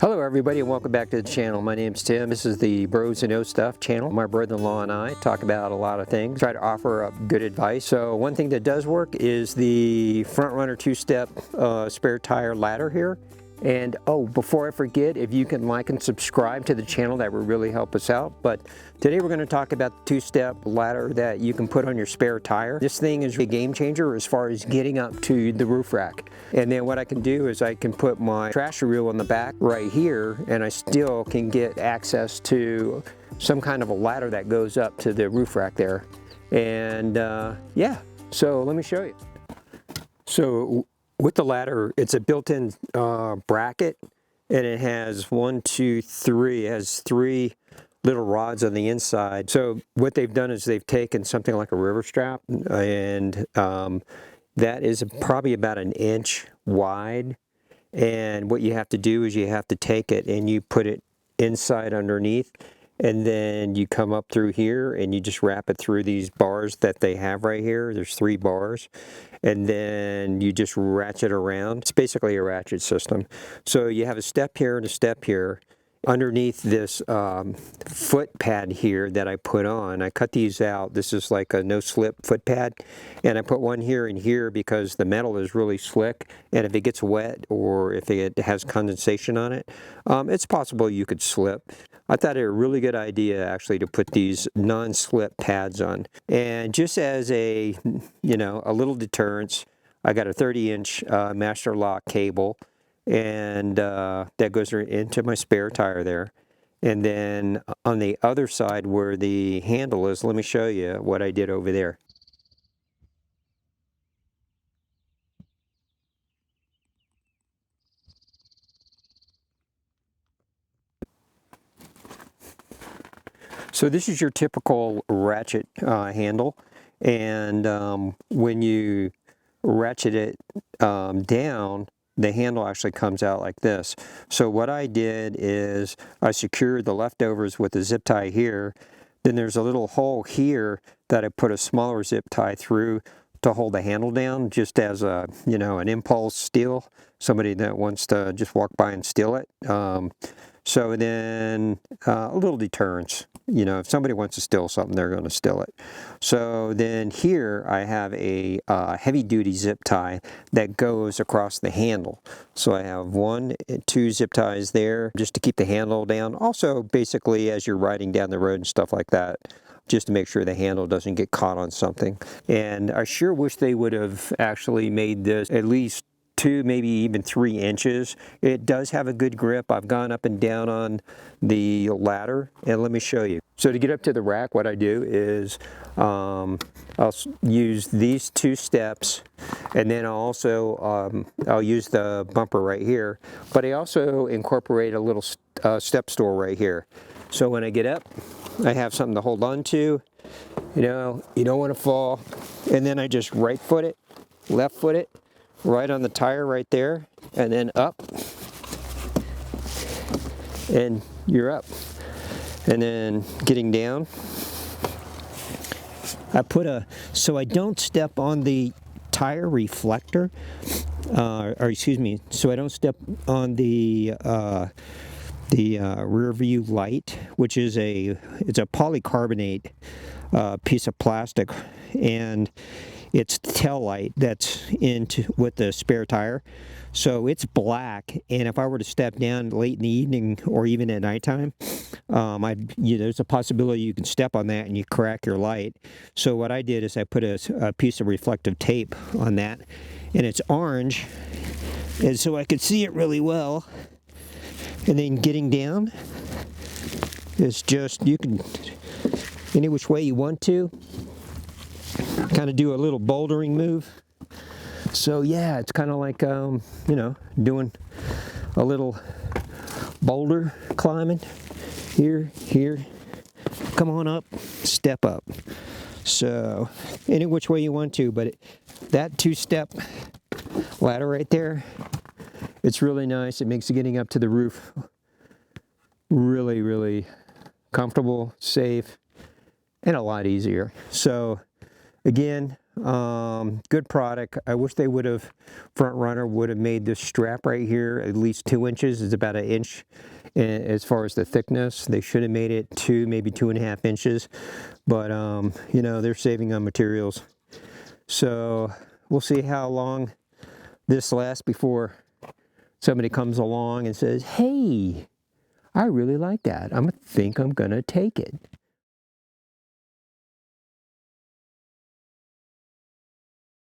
Hello everybody and welcome back to the channel. My name's Tim. This is the Bros and Know Stuff channel. My brother-in-law and I talk about a lot of things, try to offer up good advice. So one thing that does work is the Front Runner two-step spare tire ladder here. And oh, before I forget, if you can like and subscribe to the channel, that would really help us out. But today we're going to talk about the two-step ladder that you can put on your spare tire. This thing is a game changer as far as getting up to the roof rack. And then what I can do is I can put my trash reel on the back right here, and I still can get access to some kind of a ladder that goes up to the roof rack there. And yeah, so let me show you. So with the ladder, it's a built-in bracket, and it has it has three little rods on the inside. So what they've done is they've taken something like a river strap, and that is probably about 1 inch wide. And what you have to do is you have to take it and you put it inside underneath, and then you come up through here and you just wrap it through these bars that they have right here. There's 3 bars, and then you just ratchet around. It's basically a ratchet system. So you have a step here and a step here. Underneath this foot pad here that I put on, I cut these out. This is like a no-slip foot pad, and I put one here and here because the metal is really slick, and if it gets wet or if it has condensation on it, it's possible you could slip. I thought it a really good idea actually to put these non-slip pads on. And just as a little deterrence, I got a 30-inch master lock cable, and that goes into my spare tire there. And then on the other side where the handle is, let me show you what I did over there. So this is your typical ratchet handle, and when you ratchet it down, the handle actually comes out like this. So what I did is I secured the leftovers with a zip tie here. Then there's a little hole here that I put a smaller zip tie through to hold the handle down, just as a an impulse steal. Somebody that wants to just walk by and steal it. So then a little deterrence. If somebody wants to steal something, they're going to steal it. So then here I have a heavy-duty zip tie that goes across the handle. So I have 1 and 2 zip ties there just to keep the handle down. Also, basically, as you're riding down the road and stuff like that, just to make sure the handle doesn't get caught on something. And I sure wish they would have actually made this at least 2, maybe even 3 inches. It does have a good grip. I've gone up and down on the ladder, and let me show you. So to get up to the rack, what I do is I'll use these 2 steps, and then I'll use the bumper right here, but I also incorporate a little step stool right here. So when I get up, I have something to hold on to. You don't want to fall, and then I just right foot it, left foot it, right on the tire right there, and then up, and you're up. And then getting down, I put so I don't step on the tire reflector, so I don't step on the rear view light, which is it's a polycarbonate piece of plastic, and it's tail light that's with the spare tire. So it's black, and if I were to step down late in the evening or even at nighttime, there's a possibility you can step on that and you crack your light. So what I did is I put a piece of reflective tape on that, and it's orange, and so I could see it really well. And then getting down is just, you can any which way you want to kind of do a little bouldering move. So yeah, it's kind of like doing a little boulder climbing. Here, come on up, step up. So any which way you want to, but that 2-step ladder right there, it's really nice. It makes getting up to the roof really, really comfortable, safe, and a lot easier. So again, Good product. I wish they would have, Front Runner would have made this strap right here at least 2 inches. It's about 1 inch as far as the thickness. They should have made it 2, maybe 2.5 inches. But, you know, they're saving on materials. So we'll see how long this lasts before somebody comes along and says, hey, I really like that. I think I'm going to take it.